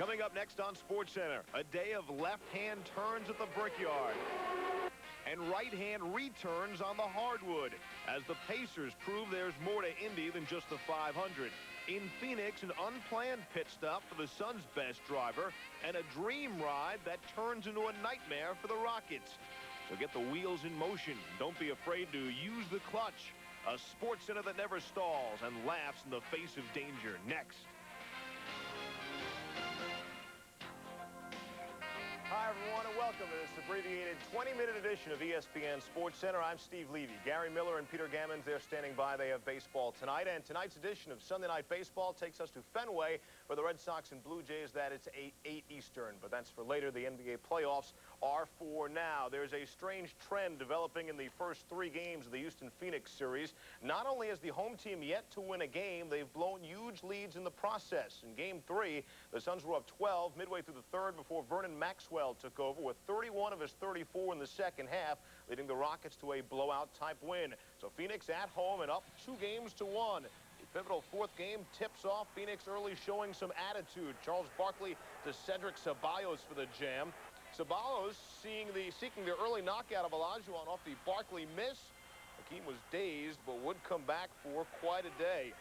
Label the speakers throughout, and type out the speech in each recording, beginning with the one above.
Speaker 1: Coming up next on Sportscenter, a day of left-hand turns at the Brickyard and right-hand returns on the hardwood as the Pacers prove there's more to Indy than just the 500. In Phoenix, an unplanned pit stop for the Suns' best driver and a dream ride that turns into a nightmare for the Rockets. So get the wheels in motion. Don't be afraid to use the clutch. A Sportscenter that never stalls and laughs in the face of danger. Next.
Speaker 2: Hi, everyone, and welcome to this abbreviated 20-minute edition of ESPN SportsCenter. I'm Steve Levy. Gary Miller and Peter Gammons, they're standing by. They have baseball tonight. And tonight's edition of Sunday Night Baseball takes us to Fenway for the Red Sox and Blue Jays. That is 8 Eastern. But that's for later. The NBA playoffs are for now. There's a strange trend developing in the first 3 games of the Houston-Phoenix series. Not only has the home team yet to win a game, they've blown huge leads in the process. In Game 3, the Suns were up 12 midway through the third before Vernon Maxwell took over with 31 of his 34 in the second half, leading the Rockets to a blowout-type win. So Phoenix at home and up 2-1. The pivotal 4th game tips off. Phoenix early showing some attitude. Charles Barkley to Cedric Ceballos for the jam. Ceballos seeking the early knockout of Olajuwon off the Barkley miss. Hakeem was dazed but would come back for quite a day.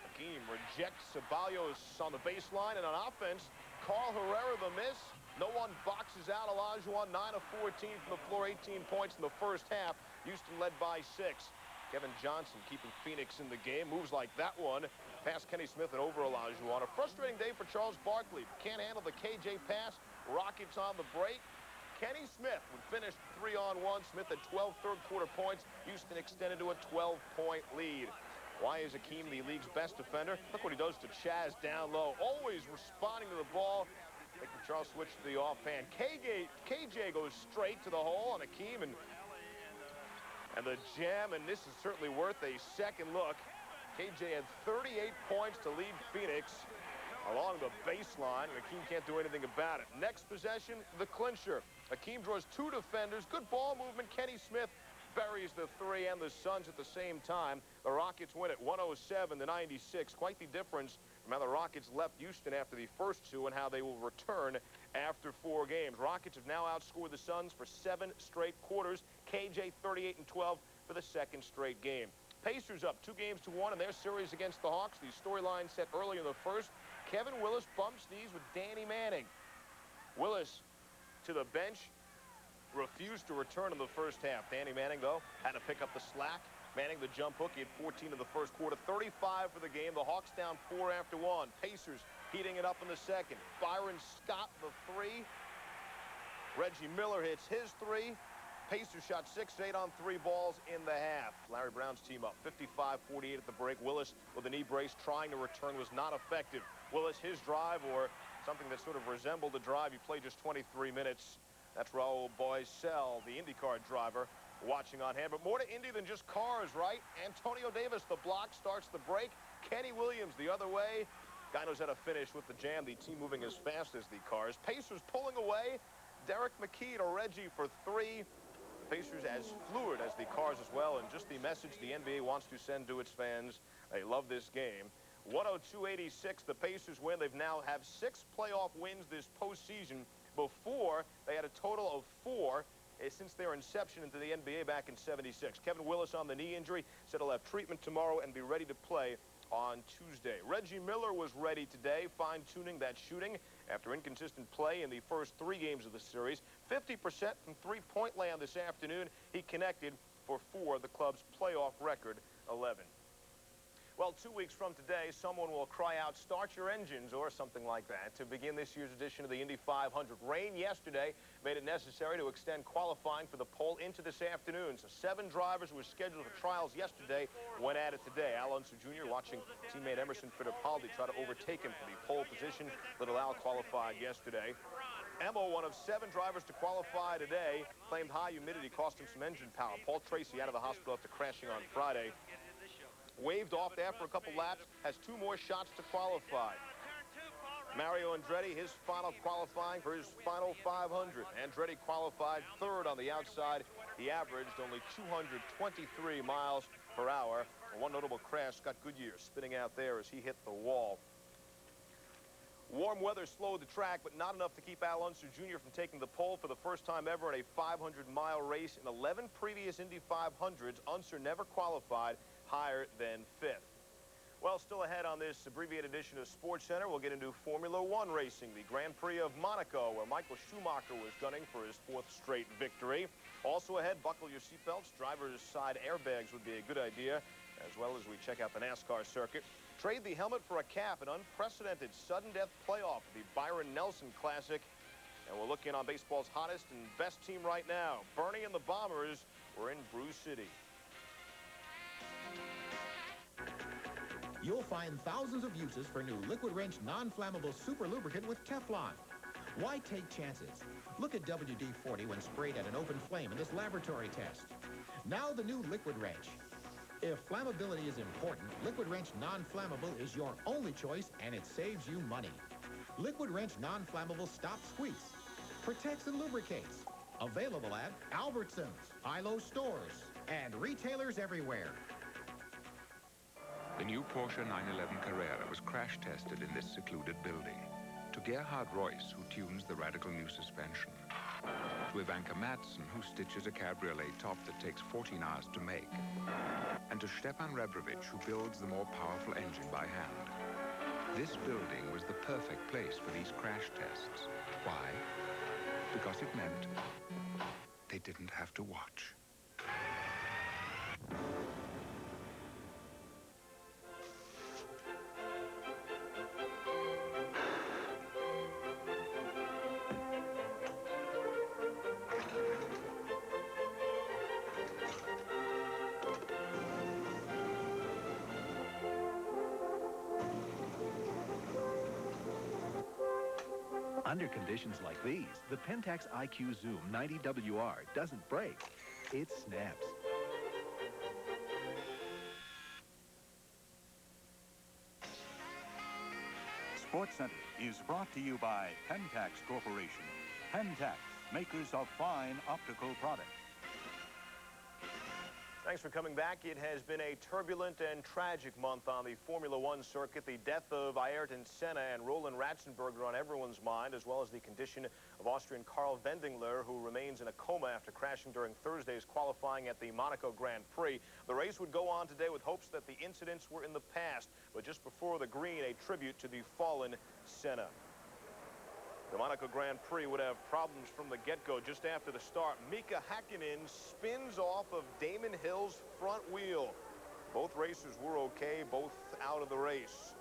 Speaker 2: Hakeem rejects Ceballos on the baseline, and on offense, Carl Herrera the miss. No one boxes out Olajuwon, 9 of 14 from the floor, 18 points in the first half. Houston led by 6. Kevin Johnson keeping Phoenix in the game. Moves like that one. Past Kenny Smith and over Olajuwon. A frustrating day for Charles Barkley. Can't handle the KJ pass. Rockets on the break. Kenny Smith would finish 3-on-1. Smith at 12 third-quarter points. Houston extended to a 12-point lead. Why is Hakeem the league's best defender? Look what he does to Chaz down low. Always responding to the ball. Making Charles switch to the offhand. KJ goes straight to the hole on Hakeem and the jam, and this is certainly worth a second look. KJ had 38 points to lead Phoenix along the baseline, and Hakeem can't do anything about it. Next possession, the clincher. Hakeem draws 2 defenders. Good ball movement. Kenny Smith buries the 3 and the Suns at the same time. The Rockets win it 107-96. Quite the difference from how the Rockets left Houston after the first 2 and how they will return after 4 games. Rockets have now outscored the Suns for 7 straight quarters. KJ 38-12 for the 2nd straight game. Pacers up 2-1 in their series against the Hawks. The storyline set early in the first. Kevin Willis bumps knees with Danny Manning. Willis to the bench. Refused to return in the first half. Danny Manning, though, had to pick up the slack. Manning the jump hook. He had 14 in the first quarter. 35 for the game. The Hawks down 4 after 1. Pacers heating it up in the second. Byron Scott the 3. Reggie Miller hits his 3. Pacers shot 6 8 on 3 balls in the half. Larry Brown's team up 55-48 at the break. Willis with a knee brace trying to return was not effective. Willis, his drive, or something that sort of resembled a drive. He played just 23 minutes. That's Raul Boisel, the IndyCar driver, watching on hand. But more to Indy than just cars, right? Antonio Davis, the block, starts the break. Kenny Williams the other way. Guy knows how to finish with the jam. The team moving as fast as the cars. Pacers pulling away. Derek McKee to Reggie for 3. The Pacers as fluid as the cars as well. And just the message the NBA wants to send to its fans. They love this game. 102-86, the Pacers win. They've now have 6 playoff wins this postseason. Before, they had a total of 4 since their inception into the NBA back in '76. Kevin Willis on the knee injury said he'll have treatment tomorrow and be ready to play on Tuesday. Reggie Miller was ready today, fine-tuning that shooting after inconsistent play in the first 3 games of the series. 50% from three-point land this afternoon. He connected for 4, the club's playoff record, 11. Well, 2 weeks from today, someone will cry out, "Start your engines," or something like that, to begin this year's edition of the Indy 500. Rain yesterday made it necessary to extend qualifying for the pole into this afternoon. So 7 drivers who were scheduled for trials yesterday went at it today. Alonso Jr. watching teammate Emerson Fittipaldi try to overtake him for the pole position. Little Al qualified yesterday. Emmo, one of 7 drivers to qualify today, claimed high humidity cost him some engine power. Paul Tracy out of the hospital after crashing on Friday. Waved off after a couple laps, has 2 more shots to qualify. Mario Andretti, his final qualifying for his final 500. Andretti qualified 3rd on the outside. He averaged only 223 miles per hour. One notable crash, Scott Goodyear spinning out there as he hit the wall. Warm weather slowed the track, but not enough to keep Al Unser Jr. from taking the pole for the first time ever in a 500-mile race. In 11 previous Indy 500s, Unser never qualified higher than 5th. Well, still ahead on this abbreviated edition of SportsCenter, we'll get into Formula One racing, the Grand Prix of Monaco, where Michael Schumacher was gunning for his 4th straight victory. Also ahead, buckle your seatbelts. Driver's side airbags would be a good idea, as well as we check out the NASCAR circuit. Trade the helmet for a cap, an unprecedented sudden death playoff, the Byron Nelson Classic. And we'll look in on baseball's hottest and best team right now. Bernie and the Bombers were in Brew City.
Speaker 3: You'll find thousands of uses for new Liquid Wrench non-flammable super lubricant with Teflon. Why take chances? Look at WD-40 when sprayed at an open flame in this laboratory test. Now the new Liquid Wrench. If flammability is important, Liquid Wrench non-flammable is your only choice, and it saves you money. Liquid Wrench non-flammable stops squeaks, protects and lubricates. Available at Albertsons, high-low stores, and retailers everywhere.
Speaker 4: The new Porsche 911 Carrera was crash tested in this secluded building. To Gerhard Royce, who tunes the radical new suspension. To Ivanka Madsen, who stitches a cabriolet top that takes 14 hours to make. And to Stepan Rebrovich, who builds the more powerful engine by hand. This building was the perfect place for these crash tests. Why? Because it meant they didn't have to watch.
Speaker 5: Under conditions like these, the Pentax IQ Zoom 90WR doesn't break, it snaps.
Speaker 6: SportsCenter is brought to you by Pentax Corporation. Pentax, makers of fine optical products.
Speaker 2: Thanks for coming back. It has been a turbulent and tragic month on the Formula One circuit. The death of Ayrton Senna and Roland Ratzenberger on everyone's mind, as well as the condition of Austrian Karl Wendlinger, who remains in a coma after crashing during Thursday's qualifying at the Monaco Grand Prix. The race would go on today with hopes that the incidents were in the past, but just before the green, a tribute to the fallen Senna. The Monaco Grand Prix would have problems from the get-go. Just after the start, Mika Häkkinen spins off of Damon Hill's front wheel. Both racers were okay, both out of the race.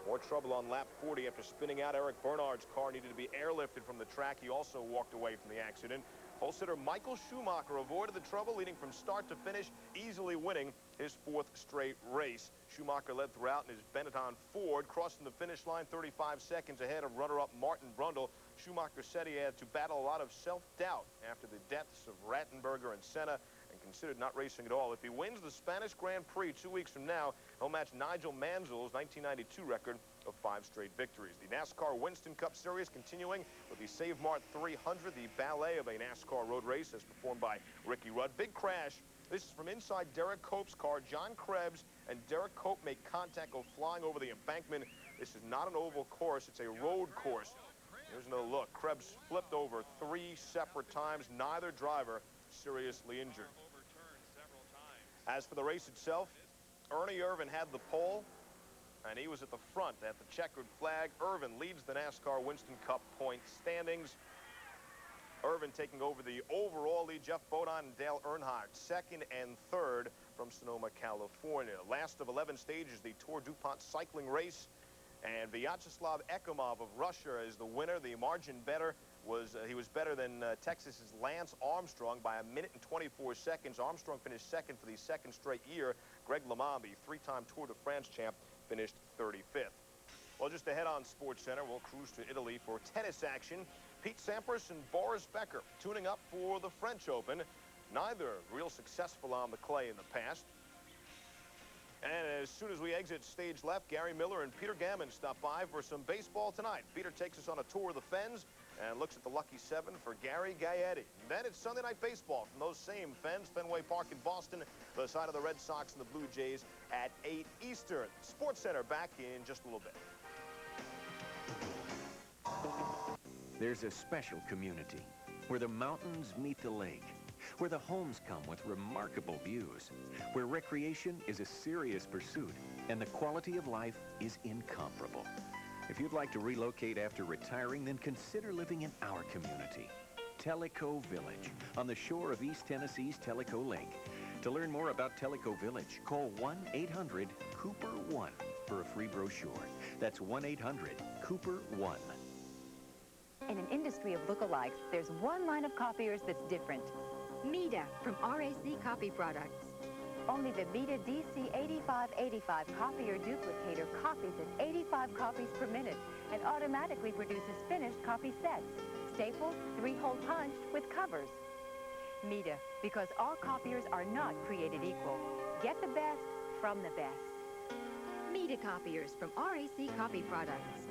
Speaker 2: More trouble on lap 40 after spinning out. Eric Bernard's car needed to be airlifted from the track. He also walked away from the accident. Pole sitter Michael Schumacher avoided the trouble, leading from start to finish, easily winning his 4th straight race. Schumacher led throughout in his Benetton Ford, crossing the finish line 35 seconds ahead of runner-up Martin Brundle. Schumacher said he had to battle a lot of self-doubt after the deaths of Ratzenberger and Senna, and considered not racing at all. If he wins the Spanish Grand Prix 2 weeks from now, he'll match Nigel Mansell's 1992 record of 5 straight victories. The NASCAR Winston Cup Series continuing with the Save Mart 300, the ballet of a NASCAR road race as performed by Ricky Rudd. Big crash. This is from inside Derek Cope's car. John Krebs and Derek Cope make contact, go flying over the embankment. This is not an oval course, it's a road course. Here's another look. Krebs flipped over 3 separate times. Neither driver seriously injured. As for the race itself, Ernie Irvan had the pole, and he was at the front at the checkered flag. Irvan leads the NASCAR Winston Cup point standings. Irvan taking over the overall lead. Jeff Bodine and Dale Earnhardt, 2nd and 3rd from Sonoma, California. Last of 11 stages, the Tour DuPont cycling race. And Vyacheslav Ekimov of Russia is the winner. The margin better was he was better than Texas's Lance Armstrong by 1 minute and 24 seconds. Armstrong finished 2nd for the 2nd straight year. Greg LeMond, the 3-time Tour de France champ, finished 35th. Well, just ahead on SportsCenter, we'll cruise to Italy for tennis action. Pete Sampras and Boris Becker tuning up for the French Open. Neither real successful on the clay in the past. And as soon as we exit stage left, Gary Miller and Peter Gammon stop by for some baseball tonight. Peter takes us on a tour of the Fens and looks at the lucky 7 for Gary Gaetti. Then it's Sunday Night Baseball from those same Fens, Fenway Park in Boston, the side of the Red Sox and the Blue Jays at 8 Eastern. SportsCenter back in just a little bit.
Speaker 7: there's a special community where the mountains meet the lake, where the homes come with remarkable views, where recreation is a serious pursuit and the quality of life is incomparable. If you'd like to relocate after retiring, then consider living in our community, Tellico Village, on the shore of East Tennessee's Tellico Lake. To learn more about Tellico Village, call 1-800-COOPER-1 for a free brochure. That's 1-800-COOPER-1.
Speaker 8: In an industry of lookalikes, there's one line of copiers that's different. Mita from RAC Copy Products. Only the Mita DC8585 copier duplicator copies at 85 copies per minute and automatically produces finished copy sets, stapled, 3-hole punched with covers. Mita, because all copiers are not created equal. Get the best from the best. Mita copiers from RAC Copy Products.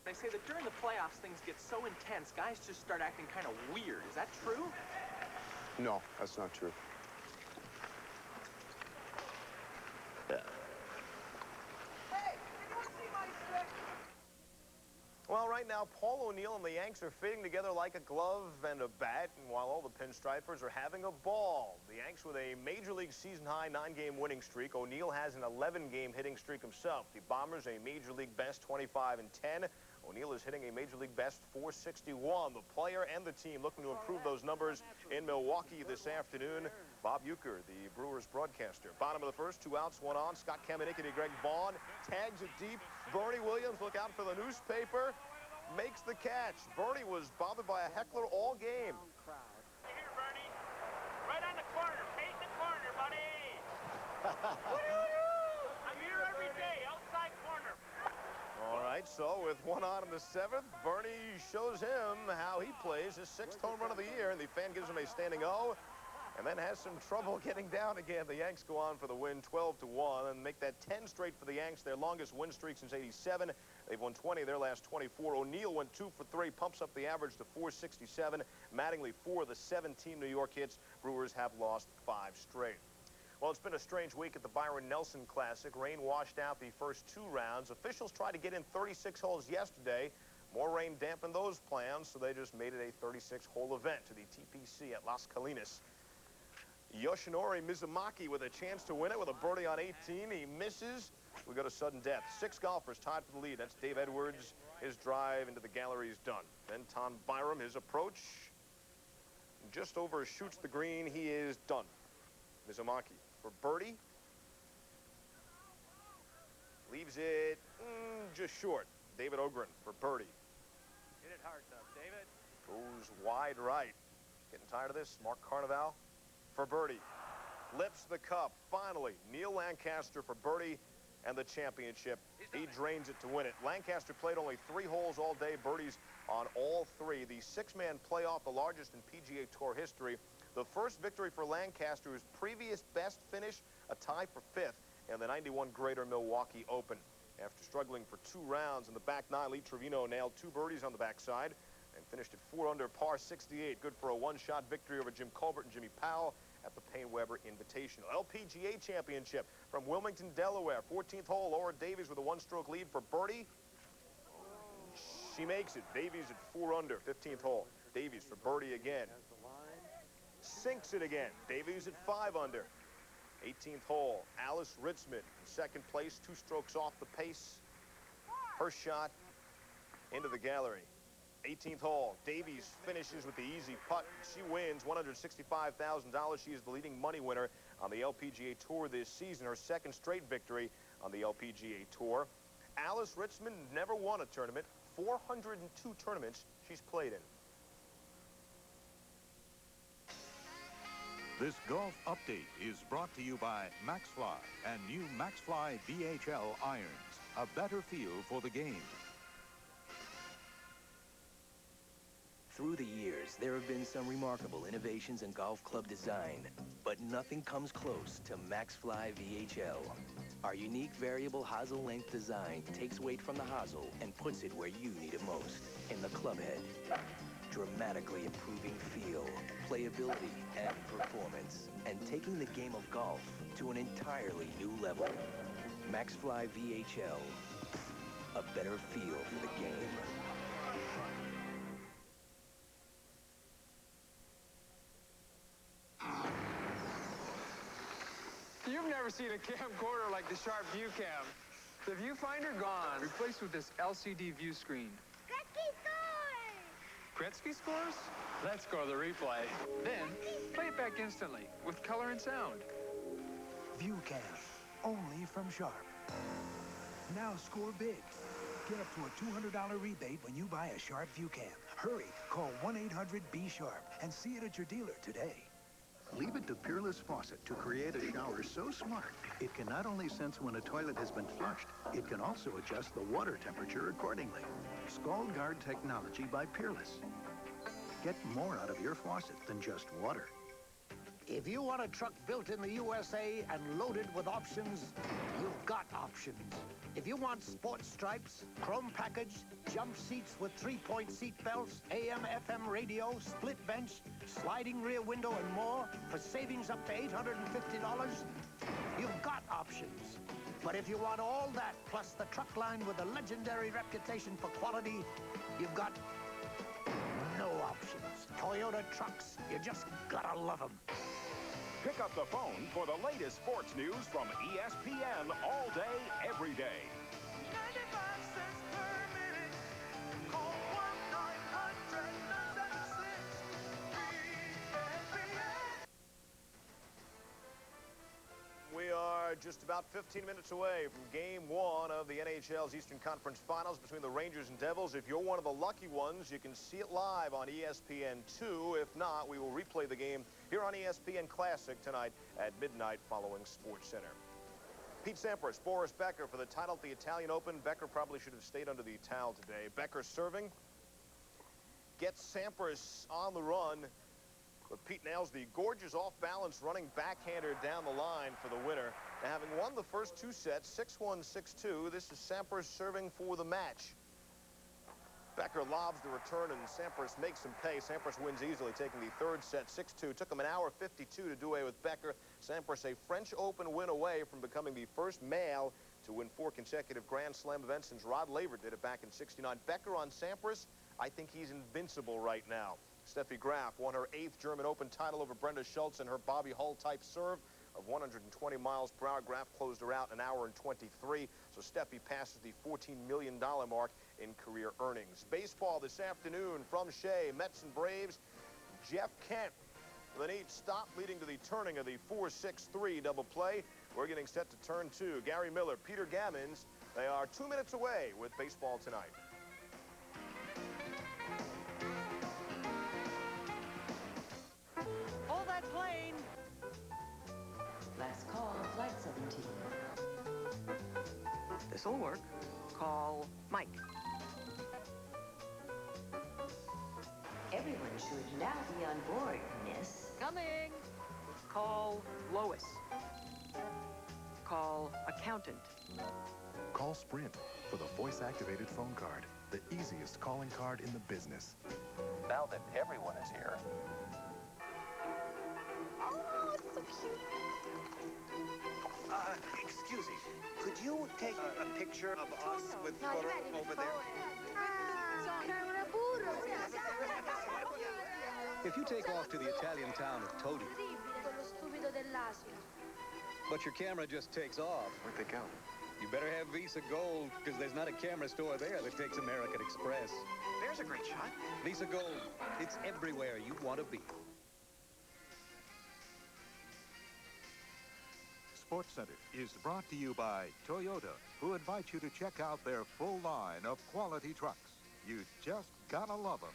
Speaker 9: They say that during the playoffs, things get so intense, guys just start acting kind of weird. Is that true?
Speaker 10: No, that's not true.
Speaker 2: Well, right now, Paul O'Neill and the Yanks are fitting together like a glove and a bat, and while all the pinstripers are having a ball. The Yanks with a Major League season-high 9-game winning streak. O'Neill has an 11-game hitting streak himself. The Bombers a Major League best 25-10. O'Neill is hitting a Major League best 461. The player and the team looking to improve those numbers in Milwaukee this afternoon. Bob Uecker, the Brewers broadcaster. Bottom of the first, 2 outs, 1 on. Scott Kamenicki to Greg Vaughn. Tags it deep. Bernie Williams, look out for the newspaper. Makes the catch. Bernie was bothered by a heckler all game.
Speaker 11: Here, Bernie. Right on the corner. Paint the corner, buddy. I'm here every day. Outside corner.
Speaker 2: All right, so with 1 on in the 7th, Bernie shows him how he plays his 6th home run of the year, and the fan gives him a standing O, and then has some trouble getting down again. The Yanks go on for the win, 12-1, and make that 10 straight for the Yanks, their longest win streak since '87. They've won 20 their last 24. O'Neill went 2 for 3, pumps up the average to 467. Mattingly 4 of the 17 New York hits. Brewers have lost 5 straight. Well, it's been a strange week at the Byron Nelson Classic. Rain washed out the first 2 rounds. Officials tried to get in 36 holes yesterday. More rain dampened those plans, so they just made it a 36-hole event to the TPC at Las Colinas. Yoshinori Mizumaki with a chance to win it with a birdie on 18. He misses. We go to sudden death. 6 golfers tied for the lead. That's Dave Edwards. His drive into the gallery is done. Then Tom Byram, his approach, just overshoots the green. He is done. Mizumaki for birdie. Leaves it just short. David Ogren for birdie.
Speaker 9: Hit it hard enough, David.
Speaker 2: Goes wide right. Getting tired of this? Mark Carnival for birdie. Lifts the cup. Finally, Neil Lancaster for birdie and the championship. He drains it to win it. Lancaster played only 3 holes all day. Birdies on all 3. The 6-man playoff, the largest in PGA Tour history. The first victory for Lancaster, his previous best finish, a tie for 5th in the '91 Greater Milwaukee Open. After struggling for 2 rounds in the back 9, Lee Trevino nailed 2 birdies on the backside and finished at 4 under par 68. Good for a 1-shot victory over Jim Colbert and Jimmy Powell at the Payne Weber Invitational. LPGA Championship from Wilmington, Delaware. 14th hole, Laura Davies with a 1-stroke lead for birdie. She makes it. Davies at 4 under, 15th hole. Davies for birdie again. Sinks it again. Davies at 5 under. 18th hole, Alice Ritzman in 2nd place, 2 strokes off the pace. Her shot into the gallery. 18th hole, Davies finishes with the easy putt. She wins $165,000. She is the leading money winner on the LPGA Tour this season, her 2nd straight victory on the LPGA Tour. Alice Ritzman never won a tournament. 402 tournaments she's played in.
Speaker 6: This golf update is brought to you by MaxFly and new MaxFly VHL irons. A better feel for the game.
Speaker 12: Through the years, there have been some remarkable innovations in golf club design, but nothing comes close to MaxFly VHL. Our unique variable hosel length design takes weight from the hosel and puts it where you need it most, in the club head, dramatically improving feel, playability, and performance, and taking the game of golf to an entirely new level. MaxFly VHL, a better feel for the game.
Speaker 13: You've never seen a camcorder like the Sharp View Cam. The viewfinder gone. Replaced with this LCD view screen.
Speaker 11: Gretzky scores!
Speaker 13: Gretzky scores? Let's go to the replay. Then, play it back instantly with color and sound.
Speaker 14: ViewCam, only from Sharp. Now score big. Get up to a $200 rebate when you buy a Sharp ViewCam. Hurry, call 1-800-B-SHARP and see it at your dealer today.
Speaker 15: Leave it to Peerless Faucet to create a shower so smart, it can not only sense when a toilet has been flushed, it can also adjust the water temperature accordingly. Scald Guard technology by Peerless. Get more out of your faucet than just water.
Speaker 16: If you want a truck built in the USA and loaded with options, you've got options. If you want sports stripes, chrome package, jump seats with 3-point seat belts, AM/FM radio, split bench, sliding rear window, and more for savings up to $850, you've got options. But if you want all that, plus the truck line with a legendary reputation for quality, you've got no options. Toyota trucks, you just gotta love them.
Speaker 17: Pick up the phone for the latest sports news from ESPN all day, every day.
Speaker 11: 95 cents per minute. Call 1-900-976-ESPN.
Speaker 2: We are just about 15 minutes away from Game 1 of the NHL's Eastern Conference Finals between the Rangers and Devils. If you're one of the lucky ones, you can see it live on ESPN2. If not, we will replay the game here on ESPN Classic tonight at midnight following SportsCenter. Pete Sampras, Boris Becker for the title at the Italian Open. Becker probably should have stayed under the towel today. Becker serving. Gets Sampras on the run. But Pete nails the gorgeous off-balance running backhander down the line for the winner. Now, having won the first two sets, 6-1, 6-2, this is Sampras serving for the match. Becker lobs the return, and Sampras makes him pay. Sampras wins easily, taking the third set 6-2. Took him an hour 52 to do away with Becker. Sampras, a French Open win away from becoming the first male to win 4 consecutive Grand Slam events since Rod Laver did it back in '69. Becker on Sampras, I think he's invincible right now. Steffi Graf won her 8th German Open title over Brenda Schultz and her Bobby Hull-type serve of 120 miles per hour. Graf closed her out in an hour and 23, so Steffi passes the $14 million mark in career earnings. Baseball this afternoon from Shea, Mets and Braves. Jeff Kent with a neat stop leading to the turning of the 4-6-3 double play. We're getting set to turn 2. Gary Miller, Peter Gammons, they are 2 minutes away with baseball tonight.
Speaker 18: Hold that plane.
Speaker 19: Last call, Flight 17.
Speaker 18: This'll work. Call Mike.
Speaker 19: Everyone should now be on board, miss.
Speaker 18: Coming. Call Lois. Call accountant.
Speaker 5: Call Sprint for the voice-activated phone card, the easiest calling card in the business.
Speaker 20: Now that everyone is here.
Speaker 11: Oh, it's so cute.
Speaker 21: Excuse me. Could you take a picture of us with photo over there?
Speaker 22: If you take off to the Italian town of Todi, but your camera just takes off.
Speaker 20: Where'd they go?
Speaker 22: You better have Visa Gold, because there's not a camera store there that takes American Express.
Speaker 20: There's a great shot.
Speaker 22: Visa Gold, it's everywhere you want to be.
Speaker 6: SportsCenter is brought to you by Toyota, who invite you to check out their full line of quality trucks. You just gotta love them.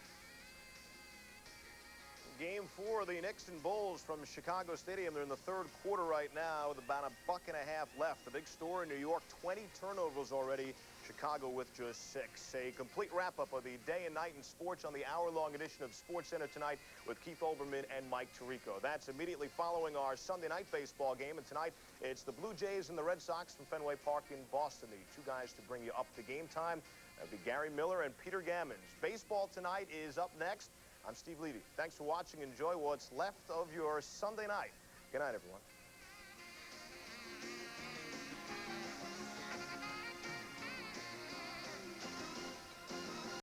Speaker 2: Game 4 of the Knicks and Bulls from Chicago Stadium. They're in the third quarter right now with about a buck and a half left. The big story in New York, 20 turnovers already. Chicago with just 6. A complete wrap-up of the day and night in sports on the hour-long edition of SportsCenter tonight with Keith Olbermann and Mike Tirico. That's immediately following our Sunday night baseball game. And tonight, it's the Blue Jays and the Red Sox from Fenway Park in Boston. The two guys to bring you up to game time. That'll be Gary Miller and Peter Gammons. Baseball tonight is up next. I'm Steve Levy. Thanks for watching. Enjoy what's left of your Sunday night. Good night, everyone.